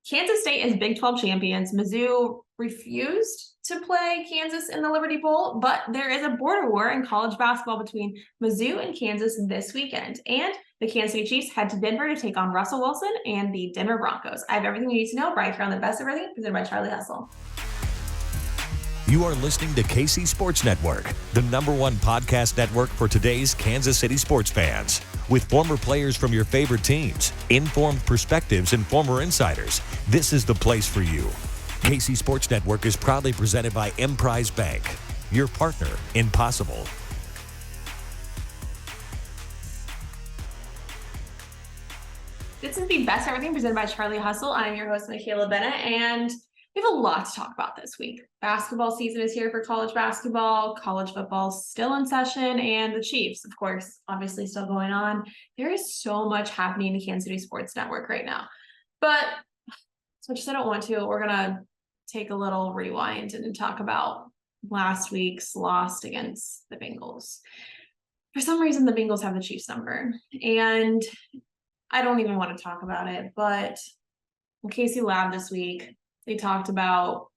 Kansas State is Big 12 champions. Mizzou refused to play Kansas in the Liberty Bowl, but there is a border war in college basketball between Mizzou and Kansas this weekend. And the Kansas City Chiefs head to Denver to take on Russell Wilson and the Denver Broncos. I have everything you need to know right here on the Best of Everything, presented by Charlie Hustle. You are listening to KC Sports Network, the #1 podcast network for today's Kansas City sports fans. With former players from your favorite teams, informed perspectives, and former insiders, this is the place for you. KC Sports Network is proudly presented by Emprise Bank, your partner in possible. This is the Best of Everything presented by Charlie Hustle. I'm your host, Michaela Bennett, and we have a lot to talk about this week. Basketball season is here for college basketball. College football still in session, and the Chiefs, of course, obviously still going on. There is so much happening in the Kansas City Sports Network right now. But as much as I don't want to, we're going to take a little rewind and talk about last week's loss against the Bengals. For some reason, the Bengals have the Chiefs number, and I don't even want to talk about it, but in Casey Lab this week, they talked about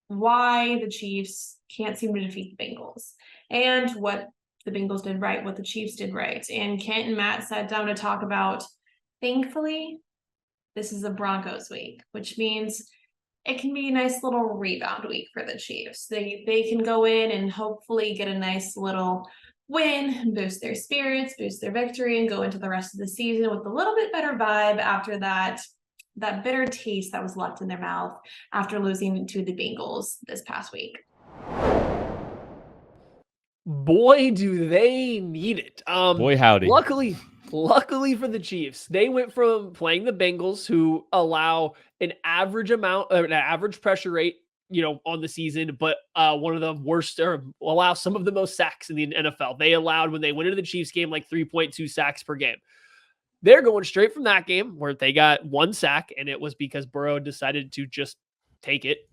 why the Chiefs can't seem to defeat the Bengals and what the Bengals did right, what the Chiefs did right. And Kent and Matt sat down to talk about, thankfully, this is a Broncos week, which means it can be a nice little rebound week for the Chiefs. They can go in and hopefully get a nice little win, boost their spirits, boost their victory, and go into the rest of the season with a little bit better vibe after that bitter taste that was left in their mouth after losing to the Bengals this past week. Boy, do they need it. Boy, howdy. Luckily for the Chiefs, they went from playing the Bengals, who allow an average pressure rate, on the season, but one of the worst, or allow some of the most sacks in the NFL. They allowed, when they went into the Chiefs game, like 3.2 sacks per game. They're going straight from that game where they got 1 sack, and it was because Burrow decided to just take it.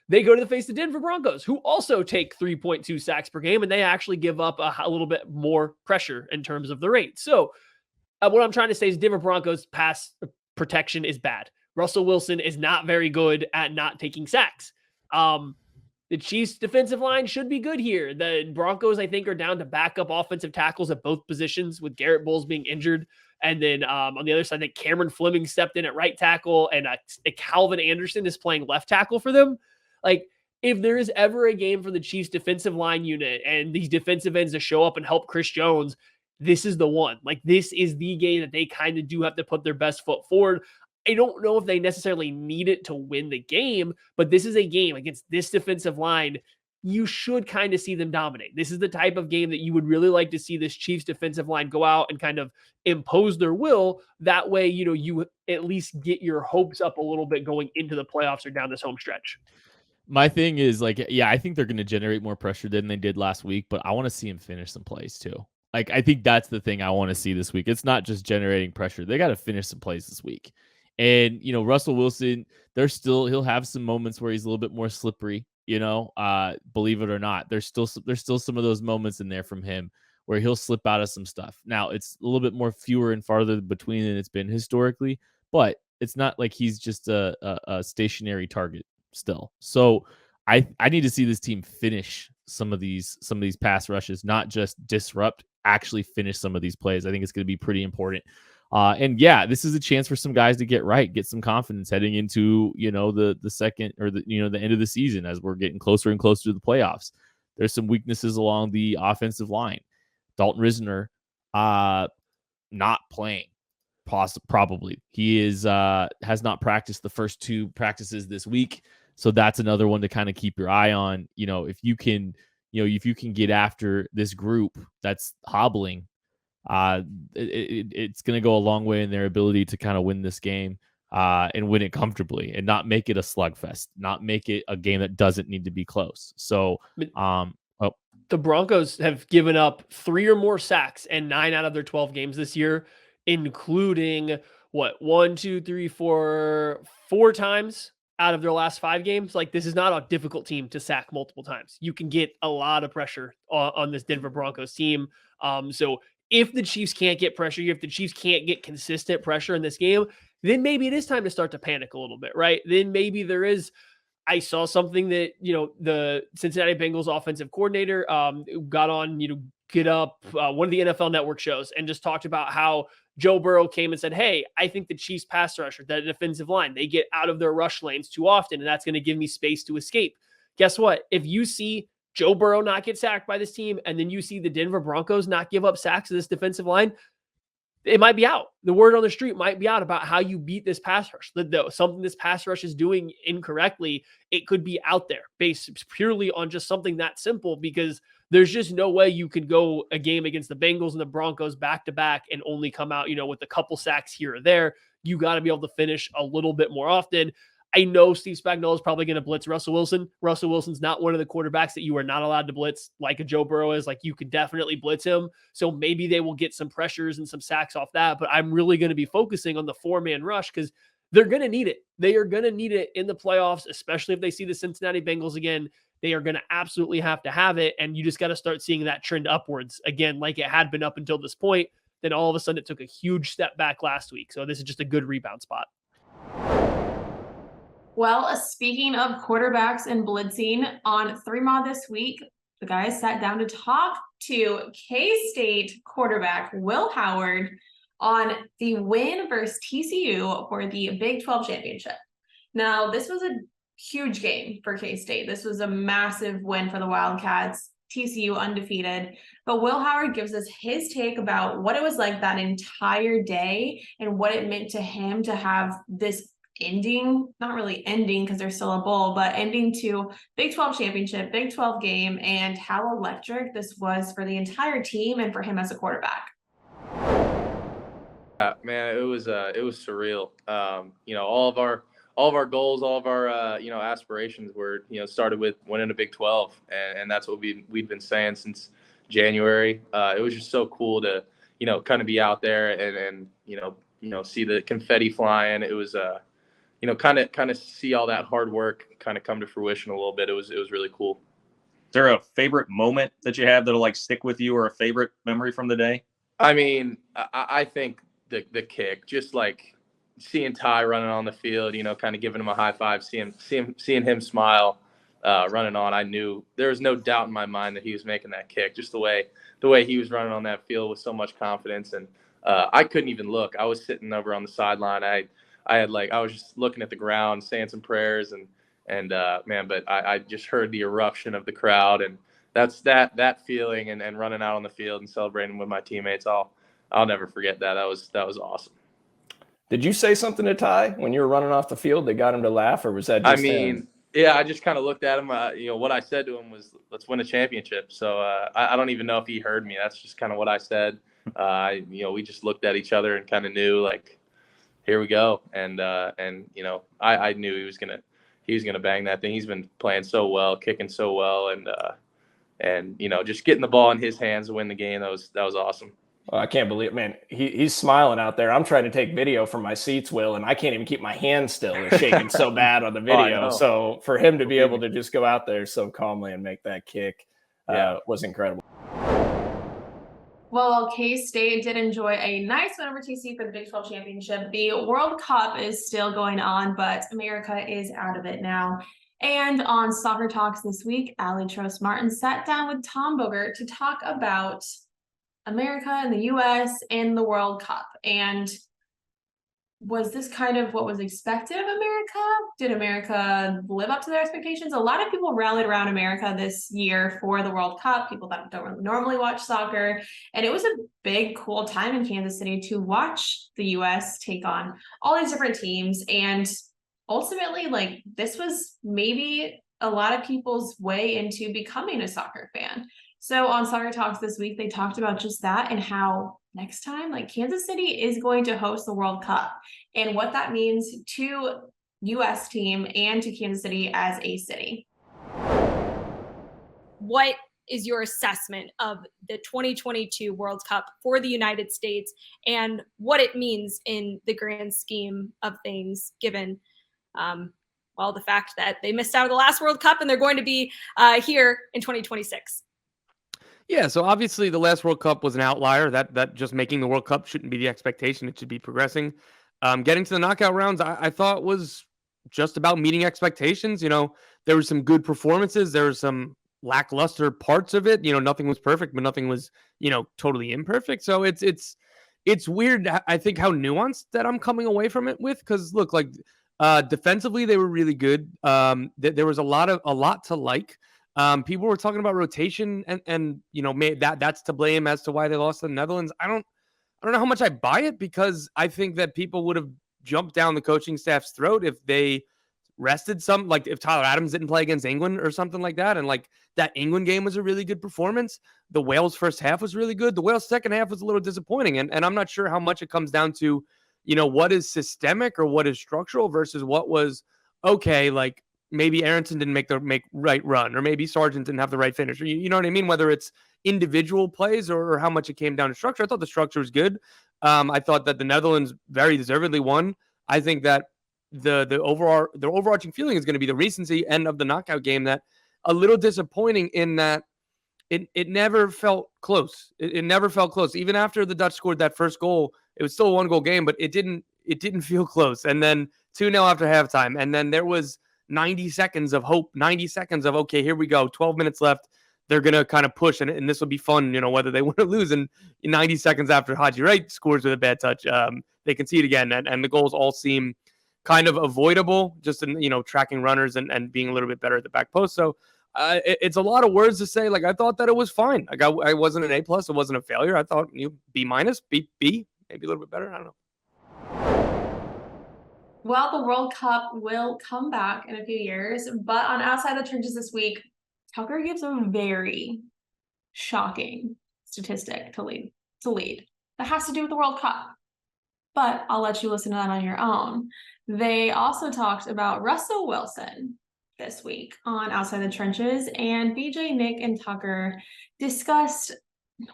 They go to the face of the Denver Broncos, who also take 3.2 sacks per game, and they actually give up a little bit more pressure in terms of the rate. So what I'm trying to say is Denver Broncos pass protection is bad. Russell Wilson is not very good at not taking sacks. The Chiefs defensive line should be good here. The Broncos, I think, are down to backup offensive tackles at both positions, with Garrett Bowles being injured. And then on the other side, I think Cameron Fleming stepped in at right tackle, and Calvin Anderson is playing left tackle for them. Like, if there is ever a game for the Chiefs defensive line unit and these defensive ends to show up and help Chris Jones, this is the one. Like, this is the game that they kind of do have to put their best foot forward. I don't know if they necessarily need it to win the game, but this is a game against this defensive line. You should kind of see them dominate. This is the type of game that you would really like to see this Chiefs defensive line go out and kind of impose their will. That way, you at least get your hopes up a little bit going into the playoffs or down this home stretch. My thing is, I think they're going to generate more pressure than they did last week, but I want to see them finish some plays too. Like, I think that's the thing I want to see this week. It's not just generating pressure. They got to finish some plays this week. And, Russell Wilson, he'll have some moments where he's a little bit more slippery, believe it or not. There's still some of those moments in there from him where he'll slip out of some stuff. Now, it's a little bit more fewer and farther between than it's been historically, but it's not like he's just a stationary target still. So I need to see this team finish some of these pass rushes, not just disrupt, actually finish some of these plays. I think it's going to be pretty important. This is a chance for some guys to get right, get some confidence heading into, the second or the end of the season as we're getting closer and closer to the playoffs. There's some weaknesses along the offensive line. Dalton Risner, not playing, probably. He has not practiced the first 2 practices this week. So that's another one to kind of keep your eye on. If you can get after this group that's hobbling, it's going to go a long way in their ability to kind of win this game and win it comfortably and not make it a slugfest, not make it a game that doesn't need to be close. So, the Broncos have given up 3 or more sacks in 9 out of their 12 games this year, including 4 times out of their last 5 games. Like, this is not a difficult team to sack multiple times. You can get a lot of pressure on this Denver Broncos team. So if the Chiefs can't get pressure, if the Chiefs can't get consistent pressure in this game, then maybe it is time to start to panic a little bit, right? Then maybe there is. I saw something that, the Cincinnati Bengals offensive coordinator got on, Get Up, one of the NFL Network shows, and just talked about how Joe Burrow came and said, hey, I think the Chiefs pass rusher, that defensive line, they get out of their rush lanes too often, and that's going to give me space to escape. Guess what? If you see Joe Burrow not get sacked by this team, and then you see the Denver Broncos not give up sacks to this defensive line, it might be out. The word on the street might be out about how you beat this pass rush. Something this pass rush is doing incorrectly, it could be out there based purely on just something that simple, because there's just no way you could go a game against the Bengals and the Broncos back to back and only come out, with a couple sacks here or there. You got to be able to finish a little bit more often. I know Steve Spagnuolo is probably going to blitz Russell Wilson. Russell Wilson's not one of the quarterbacks that you are not allowed to blitz like a Joe Burrow is. Like, you could definitely blitz him. So maybe they will get some pressures and some sacks off that. But I'm really going to be focusing on the 4-man rush, because they're going to need it. They are going to need it in the playoffs, especially if they see the Cincinnati Bengals again. They are going to absolutely have to have it. And you just got to start seeing that trend upwards again, like it had been up until this point. Then all of a sudden it took a huge step back last week. So this is just a good rebound spot. Well, speaking of quarterbacks and blitzing, on 3-Mod this week, the guys sat down to talk to K-State quarterback Will Howard on the win versus TCU for the Big 12 championship. Now, this was a huge game for K-State. This was a massive win for the Wildcats. TCU undefeated. But Will Howard gives us his take about what it was like that entire day and what it meant to him to have this ending, not really ending because there's still a bowl, but ending to Big 12 championship, Big 12 game, and how electric this was for the entire team and for him as a quarterback. Man, it was surreal. All of our goals, all of our aspirations were started with winning a Big 12, and that's what we'd been saying since January. It was just so cool to kind of be out there and see the confetti flying. It was kind of see all that hard work kind of come to fruition a little bit. It was really cool. Is there a favorite moment that you have that'll like stick with you, or a favorite memory from the day? I mean, I think the kick, just like seeing Ty running on the field, kind of giving him a high five, seeing him smile, running on. I knew there was no doubt in my mind that he was making that kick. Just the way he was running on that field with so much confidence, and I couldn't even look. I was sitting over on the sideline. I was just looking at the ground, saying some prayers, and but I just heard the eruption of the crowd, and that's that feeling, and running out on the field and celebrating with my teammates. I'll never forget that. That was awesome. Did you say something to Ty when you were running off the field that got him to laugh, or was that just him? Yeah, I just kind of looked at him. What I said to him was, "Let's win a championship." So I don't even know if he heard me. That's just kind of what I said. We just looked at each other and kind of knew, like, here we go. And I knew he was gonna bang that thing. He's been playing so well, kicking so well, and just getting the ball in his hands to win the game. That was awesome. Oh, I can't believe it, man. He's smiling out there. I'm trying to take video from my seats, Will, and I can't even keep my hands still. They're shaking so bad on the video. So for him to be able to just go out there so calmly and make that kick was incredible. Well, K-State did enjoy a nice win over TCU for the Big 12 championship. The World Cup is still going on, but America is out of it now. And on Soccer Talks this week, Allie Trost Martin sat down with Tom Bogert to talk about America and the U.S. and the World Cup. And was this kind of what was expected of America? Did America live up to their expectations? A lot of people rallied around America this year for the World Cup, people that don't really normally watch soccer. And it was a big, cool time in Kansas City to watch the U.S. take on all these different teams. And ultimately, like, this was maybe a lot of people's way into becoming a soccer fan. So on Soccer Talks this week, they talked about just that and how next time, like, Kansas City is going to host the World Cup and what that means to U.S. team and to Kansas City as a city. What is your assessment of the 2022 World Cup for the United States and what it means in the grand scheme of things, given, the fact that they missed out on the last World Cup and they're going to be here in 2026? Yeah, so obviously the last World Cup was an outlier. That just making the World Cup shouldn't be the expectation. It should be progressing. Getting to the knockout rounds, I thought was just about meeting expectations. There were some good performances. There were some lackluster parts of it. Nothing was perfect, but nothing was, totally imperfect. So it's weird, I think, how nuanced that I'm coming away from it with. Because look, like defensively, they were really good. There was a lot to like. People were talking about rotation, and that's to blame as to why they lost to the Netherlands. I don't know how much I buy it, because I think that people would have jumped down the coaching staff's throat if they rested some, like if Tyler Adams didn't play against England or something like that. And like that England game was a really good performance. The Wales first half was really good. The Wales second half was a little disappointing. And I'm not sure how much it comes down to, what is systemic or what is structural versus what was okay. Like maybe Aronson didn't make the right run, or maybe Sargent didn't have the right finish. Or you know what I mean? Whether it's individual plays or how much it came down to structure. I thought the structure was good. I thought that the Netherlands very deservedly won. I think that the overarching feeling is going to be the recency end of the knockout game, that a little disappointing in that it never felt close. It never felt close. Even after the Dutch scored that first goal, it was still a 1-goal game, but it didn't feel close. And then 2-0 after halftime. And then there was 90 seconds of hope, 90 seconds of, okay, here we go. 12 minutes left. They're going to kind of push, and this will be fun, whether they win or lose. And in 90 seconds after Haji Wright scores with a bad touch, they concede again. And the goals all seem kind of avoidable, just in, tracking runners and being a little bit better at the back post. So it's a lot of words to say. Like, I thought that it was fine. Like, I wasn't an A+, it wasn't a failure. I thought B-, B, maybe a little bit better. I don't know. Well, the World Cup will come back in a few years, but on Outside the Trenches this week, Tucker gives a very shocking statistic to lead that has to do with the World Cup. But I'll let you listen to that on your own. They also talked about Russell Wilson this week on Outside the Trenches, and BJ, Nick, and Tucker discussed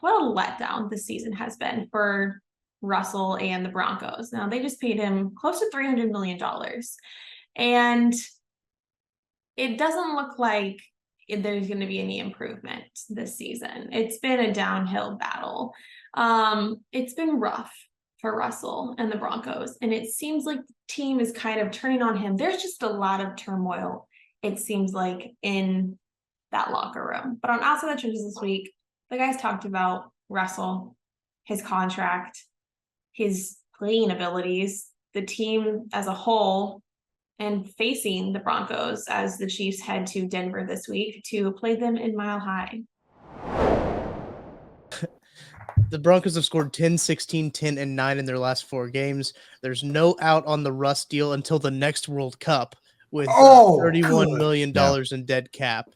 what a letdown this season has been for Russell and the Broncos. Now, they just paid him close to $300 million, and it doesn't look like there's going to be any improvement this season. It's been a downhill battle. It's been rough for Russell and the Broncos, and it seems like the team is kind of turning on him. There's just a lot of turmoil, it seems like, in that locker room. But on Outside the Trenches this week, the guys talked about Russell, his contract, his playing abilities, the team as a whole, and facing the Broncos as the Chiefs head to Denver this week to play them in Mile High. The Broncos have scored 10, 16, 10, and 9 in their last 4 games. There's no out on the Russ deal until the next World Cup with $31 million in dead cap.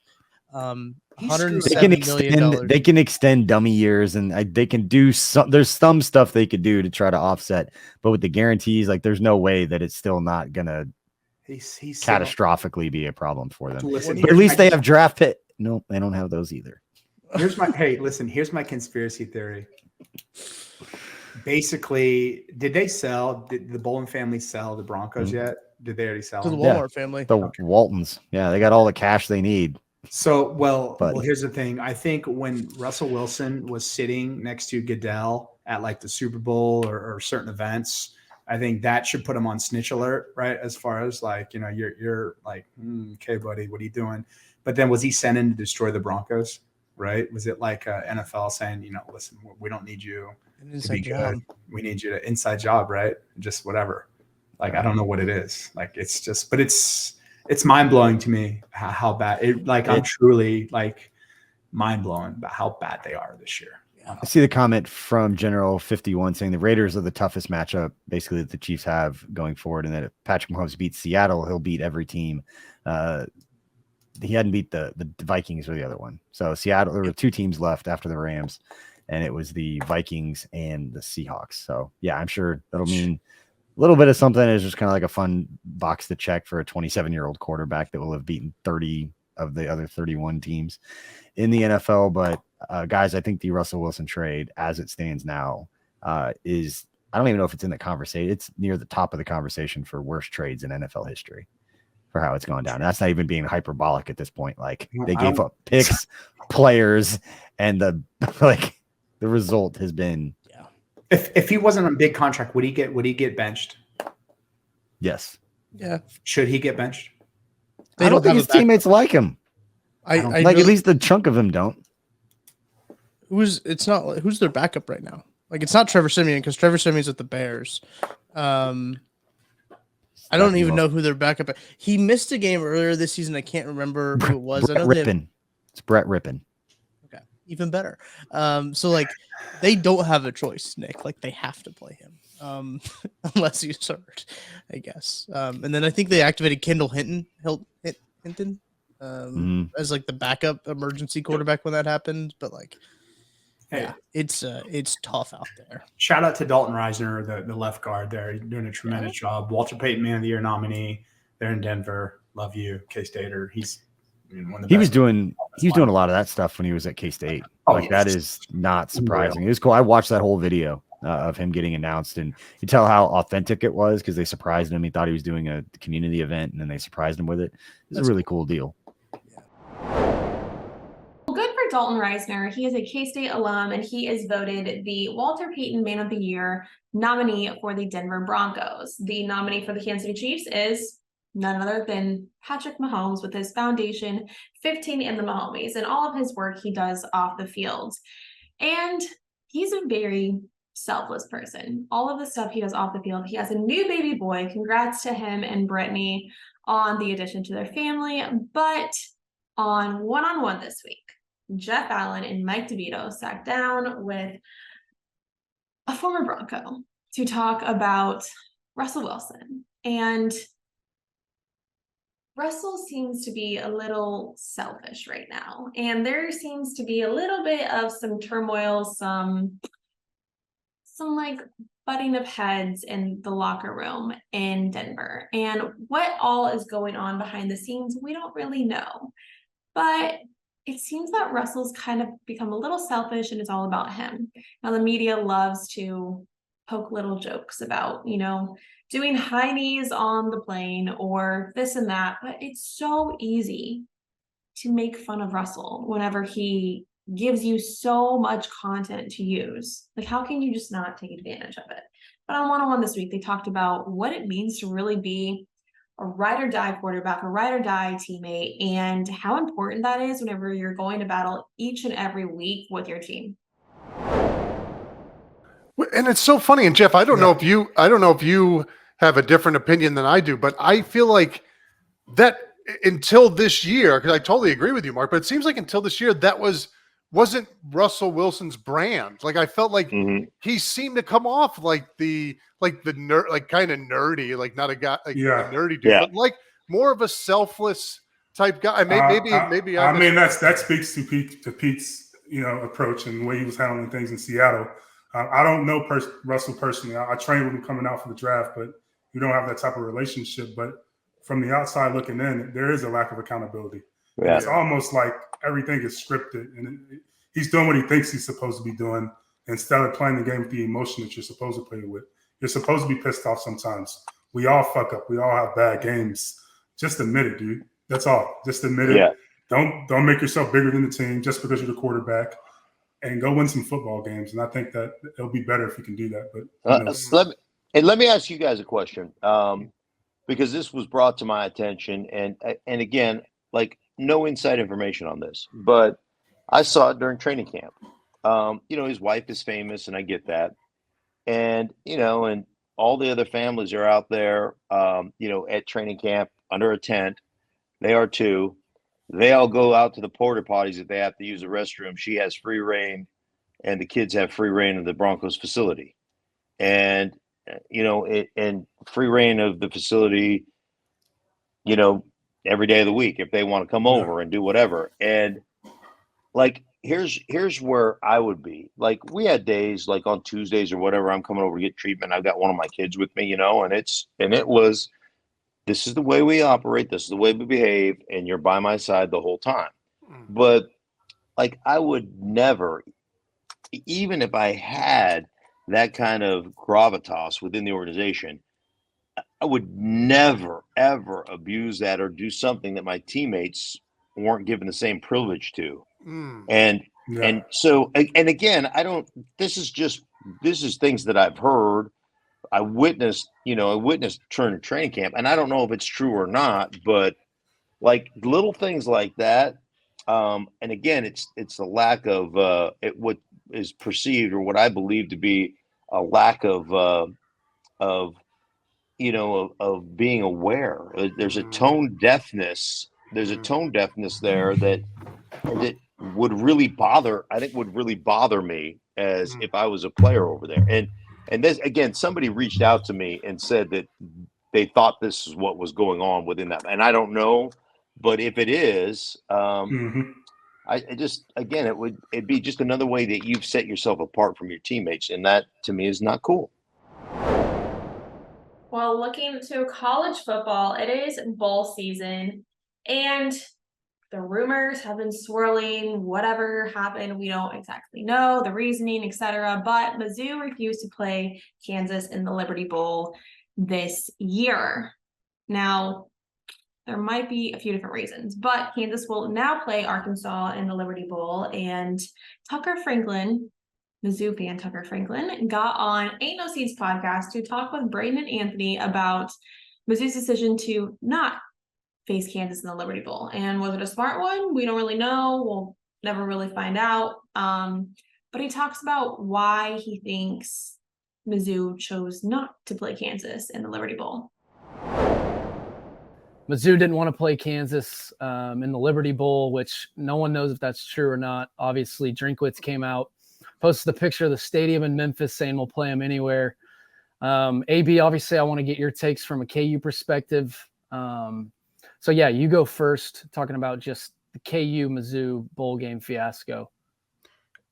$107 million. They can extend dummy years, and they can do some. There's some stuff they could do to try to offset, but with the guarantees, like, there's no way that it's still not gonna catastrophically be a problem for them. Listen, but at least they have draft pick. No, they don't have those either. Here's my conspiracy theory. Basically, did the Bolin family sell the Broncos yet? Did they already sell to the them? Walmart family? The Waltons. Yeah, they got all the cash they need. So, well, here's the thing. I think when Russell Wilson was sitting next to Goodell at like the Super Bowl or certain events, I think that should put him on snitch alert, right? As far as like, you're like, okay, buddy, what are you doing? But then was he sent in to destroy the Broncos, right? Was it like NFL saying, listen, we don't need you to be good. We need you to inside job, right? Just whatever. Like, I don't know what it is. Like, it's just, but it's mind blowing to me how bad it. Like, I'm truly like mind blown about how bad they are this year. I see the comment from General 51 saying the Raiders are the toughest matchup basically that the Chiefs have going forward, and that if Patrick Mahomes beats Seattle, he'll beat every team. He hadn't beat the Vikings or the other one. So Seattle, there were 2 teams left after the Rams, and it was the Vikings and the Seahawks. So yeah, I'm sure that'll mean a little bit of something. Is just kind of like a fun box to check for a 27-year-old quarterback that will have beaten 30 of the other 31 teams in the NFL. But guys, I think the Russell Wilson trade as it stands now is, I don't even know if it's in the conversation. It's near the top of the conversation for worst trades in NFL history for how it's gone down. And that's not even being hyperbolic at this point. Like, they gave up picks, players, and the result has been. If he wasn't on a big contract, would he get benched? Yes. Yeah. Should he get benched? I don't think his teammates like him. I like really, at least the chunk of them don't. who's their backup right now? Like it's not Trevor Siemian because Trevor Siemian's with the Bears. I don't even know who their backup is. He missed a game earlier this season. I can't remember who it was. I know It's Brett Rippon. Okay, even better. So like they don't have a choice, Nick. Like they have to play him, unless he's hurt, I guess. And then I think they activated Kendall Hinton, as like the backup emergency quarterback when that happened. But like, yeah, it's tough out there. Shout out to Dalton Reisner, the left guard there. He's doing a tremendous job. Walter Payton Man of the Year nominee. They're in Denver. Love you, K-Stater. He's one of the best. He was doing a lot of that stuff when he was at K-State. That is not surprising. It was cool. I watched that whole video of him getting announced, and you tell how authentic it was because they surprised him. He thought he was doing a community event, and then they surprised him with it. It's a really cool deal. Good for Dalton Reisner. He is a K-State alum, and he is voted the Walter Payton Man of the Year nominee for the Denver Broncos. The nominee for the Kansas City Chiefs is none other than Patrick Mahomes with his foundation, 15 in the Mahomies, and all of his work he does off the field. And he's a very selfless person. All of the stuff he does off the field. He has a new baby boy. Congrats to him and Brittany on the addition to their family. But on one-on-one this week, Jeff Allen and Mike DeVito sat down with a former Bronco to talk about Russell Wilson. And Russell seems to be a little selfish right now. And there seems to be a little bit of some turmoil, some like butting of heads in the locker room in Denver. And what all is going on behind the scenes, we don't really know. But it seems that Russell's kind of become a little selfish and it's all about him. Now, the media loves to poke little jokes about, doing high knees on the plane or this and that, but it's so easy to make fun of Russell whenever he gives you so much content to use. Like, how can you just not take advantage of it? But on one-on-one this week, they talked about what it means to really be a ride or die quarterback, a ride or die teammate, and how important that is whenever you're going to battle each and every week with your team. And it's so funny. And Jeff, I don't know if you have a different opinion than I do, but I feel like that until this year, because I totally agree with you, Mark, but it seems like until this year, that wasn't Russell Wilson's brand. Like I felt like he seemed to come off like the nerd, like kind of nerdy, like not a guy, like a nerdy dude, but like more of a selfless type guy. Maybe I mean, that speaks to Pete's approach and the way he was handling things in Seattle. I don't know Russell personally. I trained with him coming out for the draft, but we don't have that type of relationship. But from the outside looking in, there is a lack of accountability. Yeah. It's almost like everything is scripted, and he's doing what he thinks he's supposed to be doing instead of playing the game with the emotion that you're supposed to play with. You're supposed to be pissed off sometimes. We all fuck up. We all have bad games. Just admit it, dude. That's all. Just admit it. Yeah. Don't make yourself bigger than the team just because you're the quarterback. And go win some football games. And I think that it'll be better if you can do that. But let me ask you guys a question, because this was brought to my attention. And again, like no inside information on this, but I saw it during training camp. His wife is famous, and I get that. And, and all the other families are out there, at training camp under a tent. They are too. They all go out to the porta potties if they have to use the restroom. She has free reign, and the kids have free reign of the Broncos facility. And, and free reign of the facility, every day of the week if they want to come over and do whatever. And like, here's where I would be. Like, we had days like on Tuesdays or whatever, I'm coming over to get treatment. I've got one of my kids with me, and it was, this is the way we operate. This is the way we behave. And you're by my side the whole time. But like, I would never, even if I had that kind of gravitas within the organization, I would never, ever abuse that or do something that my teammates weren't given the same privilege to. And so, and again, this is things that I've heard. I witnessed during training camp, and I don't know if it's true or not, but like little things like that. And again, it's a lack of what is perceived or what I believe to be a lack of being aware. There's a tone deafness. There's a tone deafness there that would really bother. I think would really bother me as if I was a player over there. And this again, somebody reached out to me and said that they thought this is what was going on within that, and I don't know, but if it is, I just again, it'd be just another way that you've set yourself apart from your teammates, and that to me is not cool. Well, looking to college football, it is bowl season, and the rumors have been swirling. Whatever happened, we don't exactly know the reasoning, etc. But Mizzou refused to play Kansas in the Liberty Bowl this year. Now, there might be a few different reasons, but Kansas will now play Arkansas in the Liberty Bowl, and Tucker Franklin, Mizzou fan Tucker Franklin, got on Ain't No Seeds podcast to talk with Braden and Anthony about Mizzou's decision to not face Kansas in the Liberty Bowl. And was it a smart one? We don't really know. We'll never really find out. But he talks about why he thinks Mizzou chose not to play Kansas in the Liberty Bowl. Mizzou didn't want to play Kansas in the Liberty Bowl, which no one knows if that's true or not. Obviously, Drinkwitz came out, posted the picture of the stadium in Memphis saying we'll play them anywhere. AB, obviously, I want to get your takes from a KU perspective. So, yeah, you go first, talking about just the KU-Mizzou bowl game fiasco.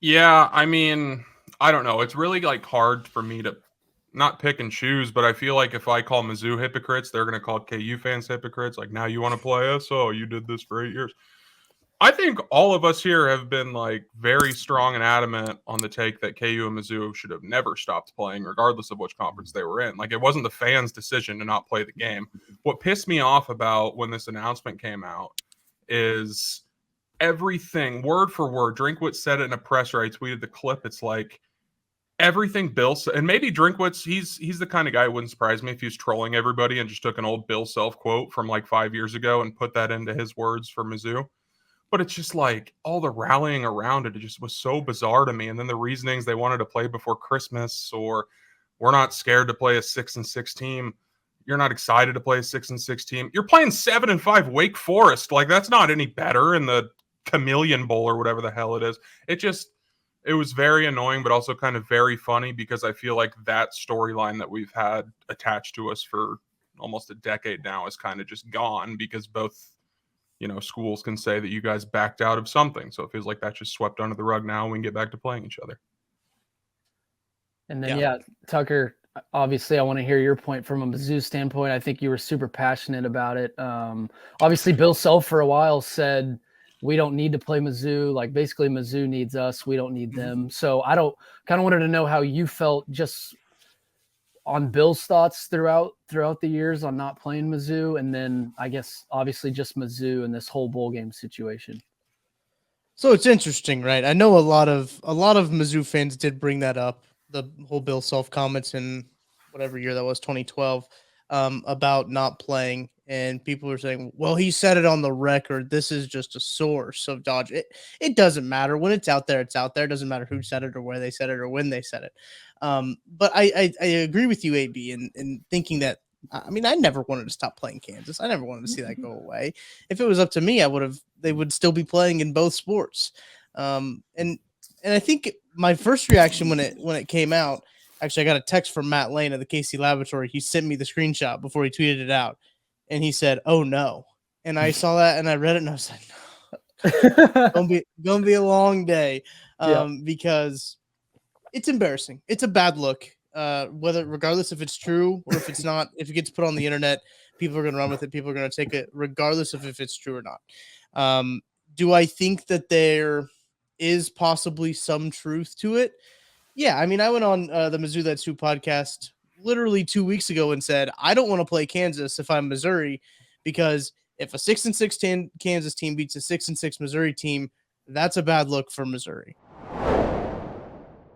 Yeah, I mean, I don't know. It's really, hard for me to not pick and choose, but I feel like if I call Mizzou hypocrites, they're going to call KU fans hypocrites. Like, now you want to play us? Oh, you did this for 8 years. I think all of us here have been very strong and adamant on the take that KU and Mizzou should have never stopped playing, regardless of which conference they were in. It wasn't the fans' decision to not play the game. What pissed me off about when this announcement came out is everything, word for word. Drinkwitz said it in a presser. I tweeted the clip. It's everything Bill said, and maybe Drinkwitz, he's the kind of guy who wouldn't surprise me if he was trolling everybody and just took an old Bill Self quote from 5 years ago and put that into his words for Mizzou. But it's just all the rallying around it just was so bizarre to me. And then the reasonings they wanted to play before Christmas, or we're not scared to play a 6-6 team. You're not excited to play a 6-6 team. You're playing 7-5 Wake Forest. That's not any better in the Chameleon Bowl or whatever the hell it is. It was very annoying, but also kind of very funny because I feel like that storyline that we've had attached to us for almost a decade now is kind of just gone because both schools can say that you guys backed out of something. So it feels like that's just swept under the rug now and we can get back to playing each other. And then, Tucker, obviously I want to hear your point from a Mizzou standpoint. I think you were super passionate about it. Obviously Bill Self for a while said, we don't need to play Mizzou. Basically Mizzou needs us. We don't need them. So I kind of wanted to know how you felt just on Bill's thoughts throughout the years on not playing Mizzou, and then I guess obviously just Mizzou and this whole bowl game situation. So it's interesting, right? I know a lot of Mizzou fans did bring that up, the whole Bill Self comments in whatever year that was, 2012, about not playing, and people were saying, well, he said it on the record. This is just a source of Dodge. It doesn't matter. When it's out there, it's out there. It doesn't matter who said it or where they said it or when they said it. But I agree with you, AB, in thinking that, I mean, I never wanted to stop playing Kansas. I never wanted to see that go away. If it was up to me, they would still be playing in both sports. And I think my first reaction when it came out, actually, I got a text from Matt Lane at the KC Laboratory. He sent me the screenshot before he tweeted it out. And he said, "Oh no." And I saw that and I read it and I was like, no. gonna be a long day. Because it's embarrassing. It's a bad look. Regardless if it's true or if it's not, if it gets put on the internet, people are gonna run with it. People are gonna take it, regardless of if it's true or not. Do I think that there is possibly some truth to it? Yeah, I mean, I went on the Mizzou That's Who podcast literally 2 weeks ago and said, I don't want to play Kansas if I'm Missouri, because if a 6-6 Kansas team beats a 6-6 Missouri team, that's a bad look for Missouri.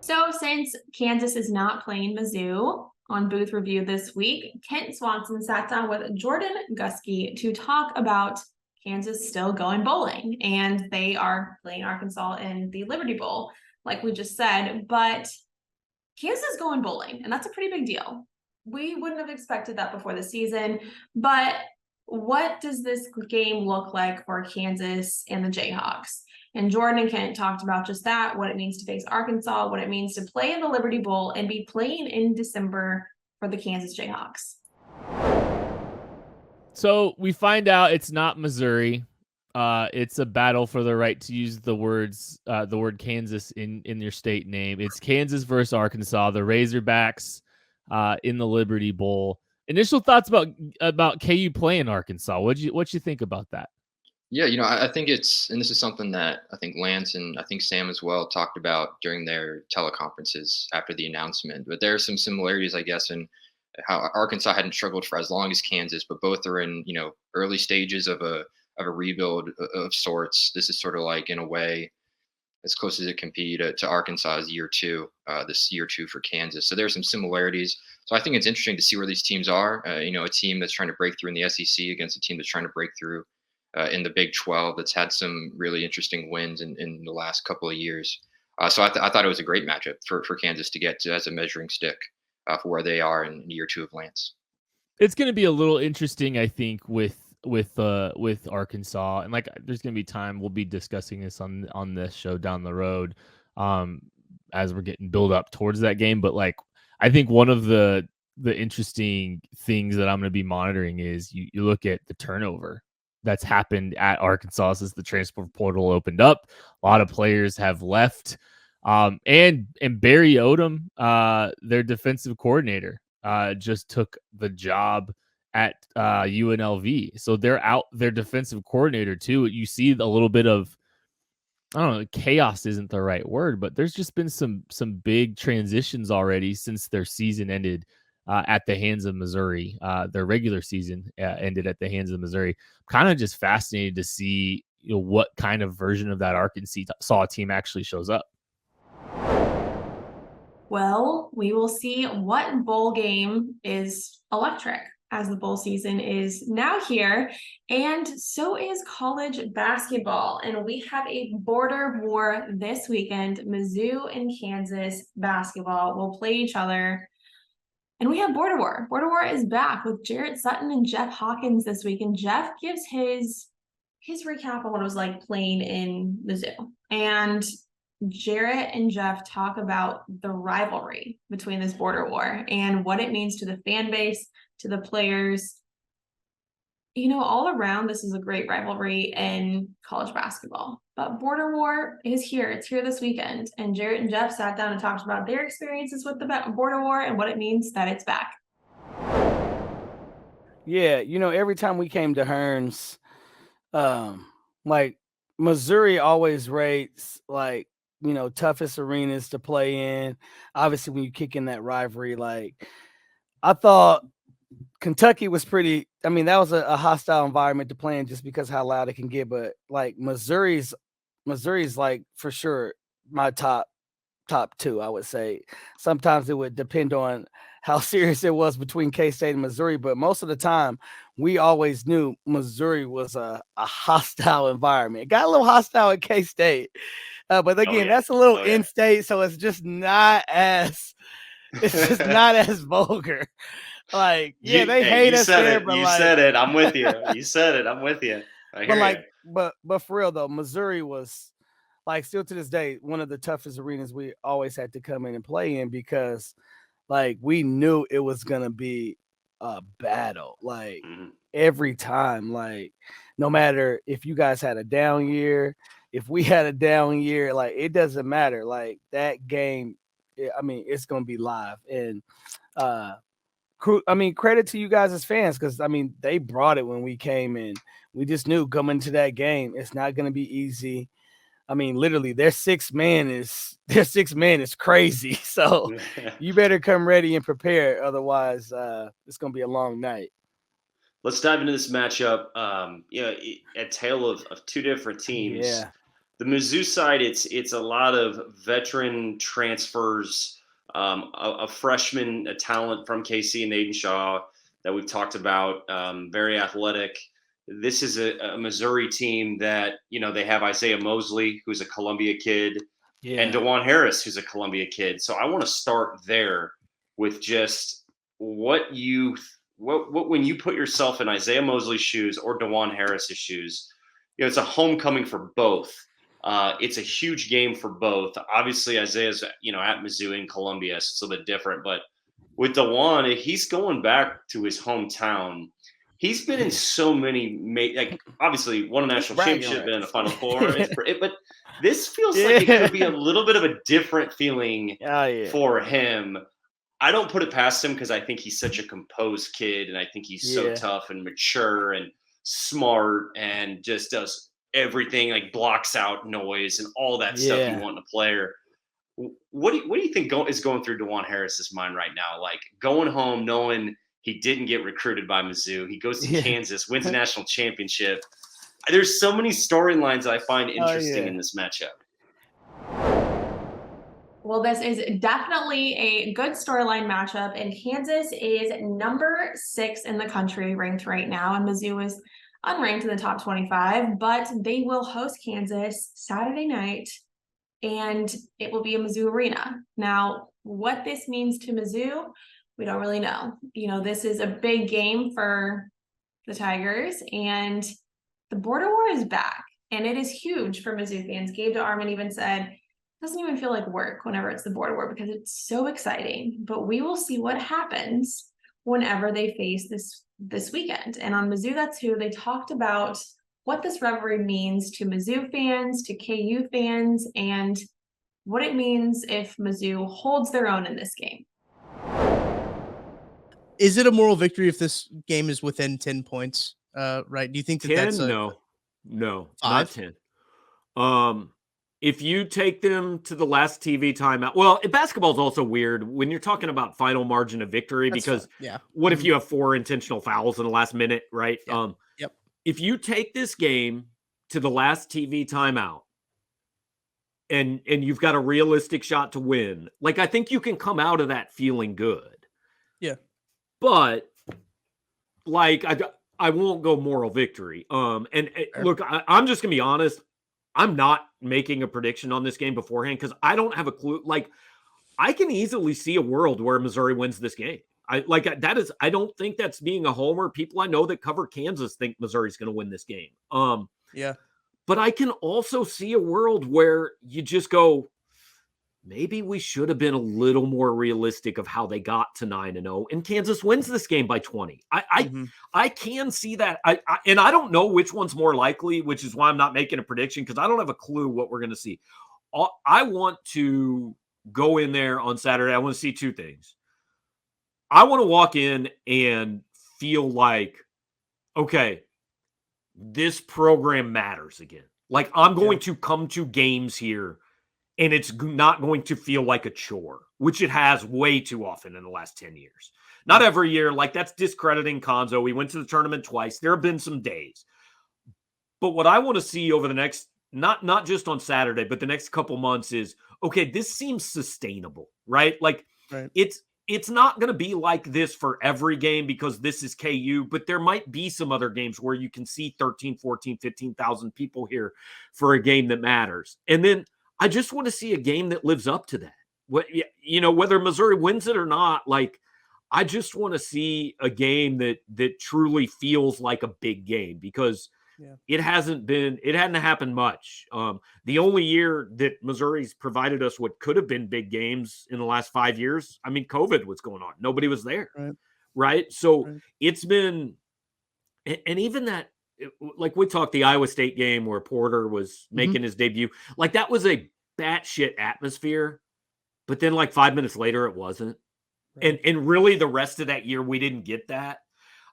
So since Kansas is not playing Mizzou, On Booth Review this week, Kent Swanson sat down with Jordan Gusky to talk about Kansas still going bowling, and they are playing Arkansas in the Liberty Bowl, like we just said, but Kansas is going bowling, and that's a pretty big deal. We wouldn't have expected that before the season, but what does this game look like for Kansas and the Jayhawks? And Jordan and Kent talked about just that, what it means to face Arkansas, what it means to play in the Liberty Bowl and be playing in December for the Kansas Jayhawks. So we find out it's not Missouri. It's a battle for the right to use the word Kansas in your state name. It's Kansas versus Arkansas, the Razorbacks in the Liberty Bowl. Initial thoughts about KU playing Arkansas. What you think about that? Yeah, I think and this is something that I think Lance and I think Sam as well talked about during their teleconferences after the announcement. But there are some similarities, I guess, in how Arkansas hadn't struggled for as long as Kansas, but both are in, early stages of a rebuild of sorts. This is sort of like, in a way, as close as it can be to Arkansas's year two, this year two for Kansas. So there are some similarities. So I think it's interesting to see where these teams are. A team that's trying to break through in the SEC against a team that's trying to break through in the Big 12 that's had some really interesting wins in the last couple of years. So I thought it was a great matchup for Kansas to get to as a measuring stick for where they are in year two of Lance. It's going to be a little interesting, I think, with Arkansas, and there's going to be time we'll be discussing this on this show down the road as we're getting build up towards that game. But I think one of the interesting things that I'm going to be monitoring is you look at the turnover that's happened at Arkansas since the transfer portal opened up. A lot of players have left. And Barry Odom, their defensive coordinator, just took the job at UNLV. So they're out their defensive coordinator too. You see a little bit of, I don't know, chaos isn't the right word, but there's just been some big transitions already since their season ended at the hands of Missouri. Their regular season ended at the hands of Missouri. Kind of just fascinated to see what kind of version of that Arkansas team actually shows up. Well, we will see what bowl game is electric, as the bowl season is now here, and so is college basketball. And we have a border war this weekend. Mizzou and Kansas basketball will play each other. And we have border war. Border war is back with Jarrett Sutton and Jeff Hawkins this week. And Jeff gives his recap on what it was like playing in Mizzou. And Jarrett and Jeff talk about the rivalry between this border war and what it means to the fan base, to the players. All around, this is a great rivalry in college basketball. But border war is here. It's here this weekend. And Jarrett and Jeff sat down and talked about their experiences with the border war and what it means that it's back. Yeah, every time we came to Hearns, Missouri always rates toughest arenas to play in. Obviously, when you kick in that rivalry, I thought Kentucky was pretty. I mean, that was a hostile environment to play in just because how loud it can get. But Missouri's for sure my top two, I would say. Sometimes it would depend on how serious it was between K-State and Missouri, but most of the time we always knew Missouri was a hostile environment. It got a little hostile at K-State, but again, that's a little in-state, so it's just not as vulgar. They hate us there, but you said it. I'm with you. You said it. I'm with you. I hear you. But for real though, Missouri was still to this day one of the toughest arenas we always had to come in and play in because we knew it was gonna be a battle. Every time, no matter if you guys had a down year, if we had a down year, it doesn't matter. That game, it's gonna be live and. Credit to you guys as fans because they brought it when we came in. We just knew coming to that game, it's not going to be easy. Literally, their six man is crazy. So you better come ready and prepare. Otherwise, it's going to be a long night. Let's dive into this matchup. A tale of two different teams. Yeah. The Mizzou side, it's a lot of veteran transfers. a freshman, a talent from KC and Aiden Shaw that we've talked about, very athletic. This is a Missouri team that, they have Isaiah Mosley, who's a Columbia kid, and DeJuan Harris, who's a Columbia kid. So I want to start there with just what when you put yourself in Isaiah Mosley's shoes or DeJuan Harris's shoes, it's a homecoming for both. It's a huge game for both. Obviously, Isaiah's, at Mizzou in Columbia, so it's a little bit different. But with DeJuan, he's going back to his hometown. He's been in so many, obviously won a national championship, been in the Final Four. But this feels like it could be a little bit of a different feeling for him. I don't put it past him because I think he's such a composed kid, and I think he's so tough and mature and smart and just does everything, like blocks out noise and all that stuff you want in a player. What do you think is going through DeJuan Harris's mind right now? Like going home knowing he didn't get recruited by Mizzou. He goes to Kansas, wins a national championship. There's so many storylines I find interesting in this matchup. Well, this is definitely a good storyline matchup, and Kansas is number 6 in the country ranked right now, and Mizzou is unranked in the top 25, but they will host Kansas Saturday night, and it will be a Mizzou arena. Now, what this means to Mizzou, we don't really know. This is a big game for the Tigers, and the border war is back, and it is huge for Mizzou fans. Gabe DeArmond even said, doesn't even feel like work whenever it's the border war because it's so exciting. But we will see what happens whenever they face this weekend. And on Mizzou That's Who, they talked about what this rivalry means to Mizzou fans, to KU fans, and what it means if Mizzou holds their own in this game. Is it a moral victory if this game is within 10 points? Right? Do you think that 10? that's No, 5? not 10. If you take them to the last TV timeout, well, basketball is also weird when you're talking about final margin of victory, because what if you have 4 intentional fouls in the last minute, right? If you take this game to the last TV timeout and you've got a realistic shot to win, I think you can come out of that feeling good. Yeah. But I won't go moral victory. Look, I'm just gonna be honest. I'm not making a prediction on this game beforehand because I don't have a clue. I can easily see a world where Missouri wins this game. I don't think that's being a homer. People I know that cover Kansas think Missouri's going to win this game. But I can also see a world where you just go, maybe we should have been a little more realistic of how they got to 9-0, and Kansas wins this game by 20. I can see that. And I don't know which one's more likely, which is why I'm not making a prediction because I don't have a clue what we're going to see. I want to go in there on Saturday. I want to see 2 things. I want to walk in and feel like, okay, this program matters again. I'm going to come to games here and it's not going to feel like a chore, which it has way too often in the last 10 years. Not every year. That's discrediting Konzo. We went to the tournament twice. There have been some days. But what I want to see over the next, not just on Saturday, but the next couple months is, okay, this seems sustainable, right? It's not going to be like this for every game because this is KU, but there might be some other games where you can see 13, 14, 15,000 people here for a game that matters. And then I just want to see a game that lives up to that. Whether Missouri wins it or not, I just want to see a game that truly feels like a big game because it hadn't happened much. The only year that Missouri's provided us what could have been big games in the last 5 years, COVID was going on. Nobody was there. Right? So it's been, and even that, we talked the Iowa State game where Porter was making his debut. That was a batshit atmosphere, but then 5 minutes later it wasn't. And really the rest of that year we didn't get that.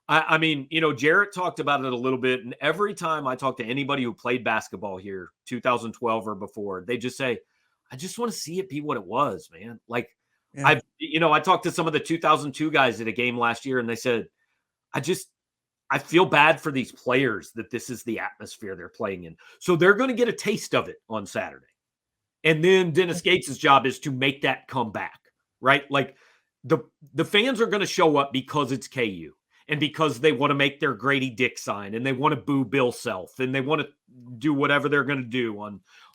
Jarrett talked about it a little bit, and every time I talk to anybody who played basketball here, 2012 or before, they just say, I just want to see it be what it was, man. I talked to some of the 2002 guys at a game last year, and they said, I feel bad for these players that this is the atmosphere they're playing in. So they're going to get a taste of it on Saturday. And then Dennis Gates' job is to make that come back, right? Like the fans are going to show up because it's KU and because they want to make their Grady Dick sign and they want to boo Bill Self and they want to do whatever they're going to do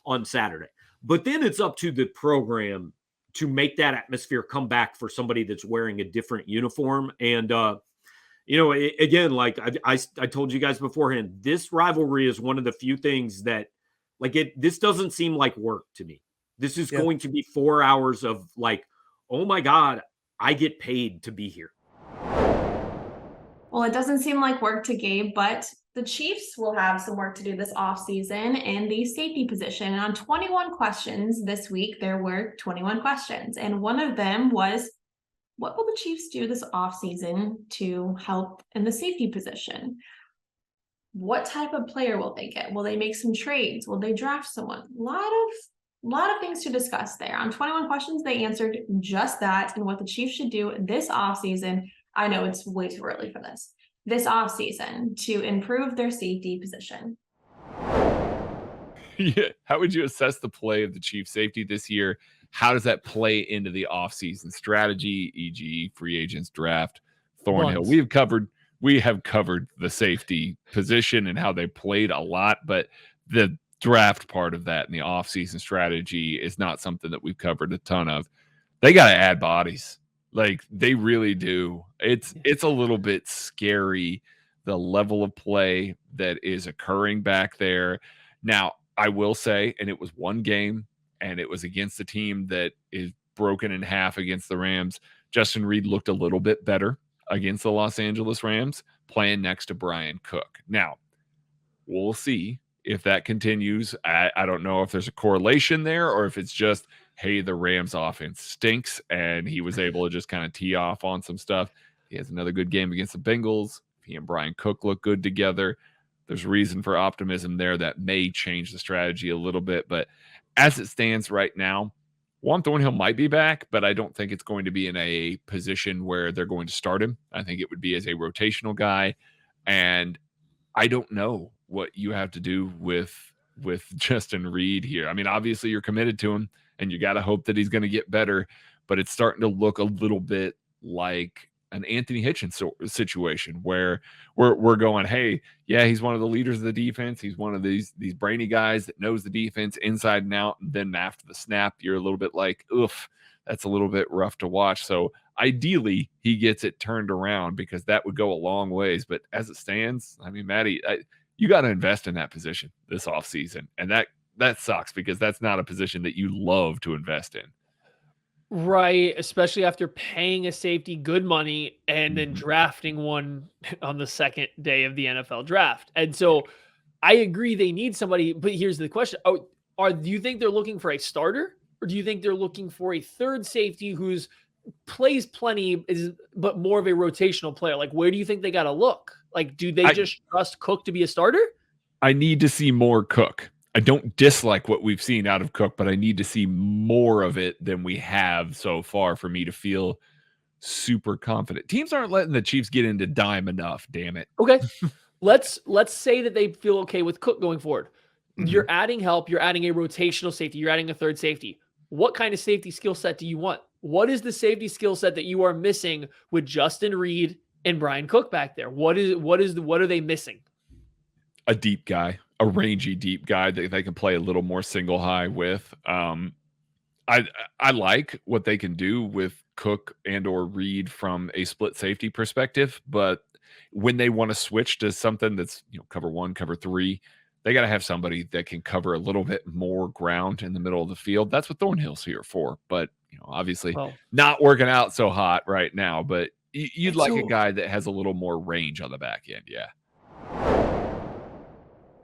on Saturday. But then it's up to the program to make that atmosphere come back for somebody that's wearing a different uniform. And, again, like I told you guys beforehand, this rivalry is one of the few things that this doesn't seem like work to me. This is going to be 4 hours of like, oh my God, I get paid to be here. Well, it doesn't seem like work to Gabe, but the Chiefs will have some work to do this offseason in the safety position. And on 21 questions this week, there were 21 questions. And one of them was, what will the Chiefs do this offseason to help in the safety position? What type of player will they get? Will they make some trades? Will they draft someone? A lot of things to discuss there. On 21 questions, they answered just that and what the Chiefs should do this offseason. I know it's way too early for this offseason to improve their safety position. Yeah. How would you assess the play of the Chiefs safety this year? How does that play into the offseason strategy, e.g. free agents, draft, Thornhill? We have covered the safety position and how they played a lot, but the draft part of that and the offseason strategy is not something that we've covered a ton of. They got to add bodies. Like they really do. It's a little bit scary, the level of play that is occurring back there. Now, I will say, and it was one game, and it was against a team that is broken in half against the Rams. Justin Reed looked a little bit better against the Los Angeles Rams, playing next to Brian Cook. Now, we'll see if that continues. I don't know if there's a correlation there or if it's just, hey, the Rams offense stinks, and he was able to just kind of tee off on some stuff. He has another good game against the Bengals. He and Brian Cook look good together. There's reason for optimism there that may change the strategy a little bit. But as it stands right now, Juan Thornhill might be back, but I don't think it's going to be in a position where they're going to start him. I think it would be as a rotational guy. And I don't know what you have to do with Justin Reed here. I mean, obviously you're committed to him and you got to hope that he's going to get better, but it's starting to look a little bit like an Anthony Hitchens situation where we're going, hey, yeah, he's one of the leaders of the defense. He's one of these brainy guys that knows the defense inside and out. And then after the snap, you're a little bit like, oof, that's a little bit rough to watch. So ideally he gets it turned around because that would go a long ways. But as it stands, I mean, Maddie, you got to invest in that position this offseason. And that sucks because that's not a position that you love to invest in. Right, especially after paying a safety good money and then drafting one on the second day of the NFL draft. And so I agree they need somebody, but here's the question. Do you think they're looking for a starter or do you think they're looking for a third safety who's plays plenty but more of a rotational player? Like where do you think they got to look? Like do they just trust Cook to be a starter? I need to see more Cook. I don't dislike what we've seen out of Cook, but I need to see more of it than we have so far for me to feel super confident. Teams aren't letting the Chiefs get into dime enough, damn it. Okay. Let's say that they feel okay with Cook going forward. You're adding help, you're adding a rotational safety, you're adding a third safety. What kind of safety skill set do you want? What is the safety skill set that you are missing with Justin Reed and Brian Cook back there? What are they missing? A deep guy. A rangy deep guy that they can play a little more single high with. I like what they can do with Cook and or Reed from a split safety perspective, but when they want to switch to something that's cover 1, cover 3, they got to have somebody that can cover a little bit more ground in the middle of the field. That's what Thornhill's here for. But obviously not working out so hot right now. But you'd like a guy that has a little more range on the back end, yeah.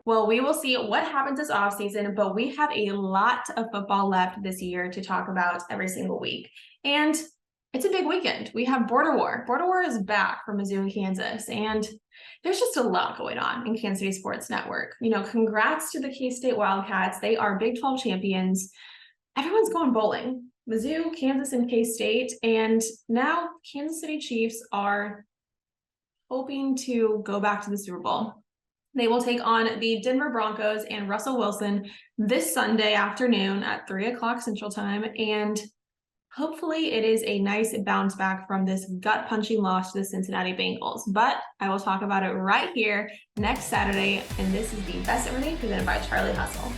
Well, we will see what happens this offseason, but we have a lot of football left this year to talk about every single week. And it's a big weekend. We have Border War. Border War is back from Mizzou and Kansas. And there's just a lot going on in Kansas City Sports Network. Congrats to the K-State Wildcats. They are Big 12 champions. Everyone's going bowling. Mizzou, Kansas, and K-State. And now Kansas City Chiefs are hoping to go back to the Super Bowl. They will take on the Denver Broncos and Russell Wilson this Sunday afternoon at 3 o'clock Central Time. And Hopefully it is a nice bounce back from this gut-punching loss to the Cincinnati Bengals, but I will talk about it right here next Saturday, and this is the Best Everything presented by Charlie Hustle.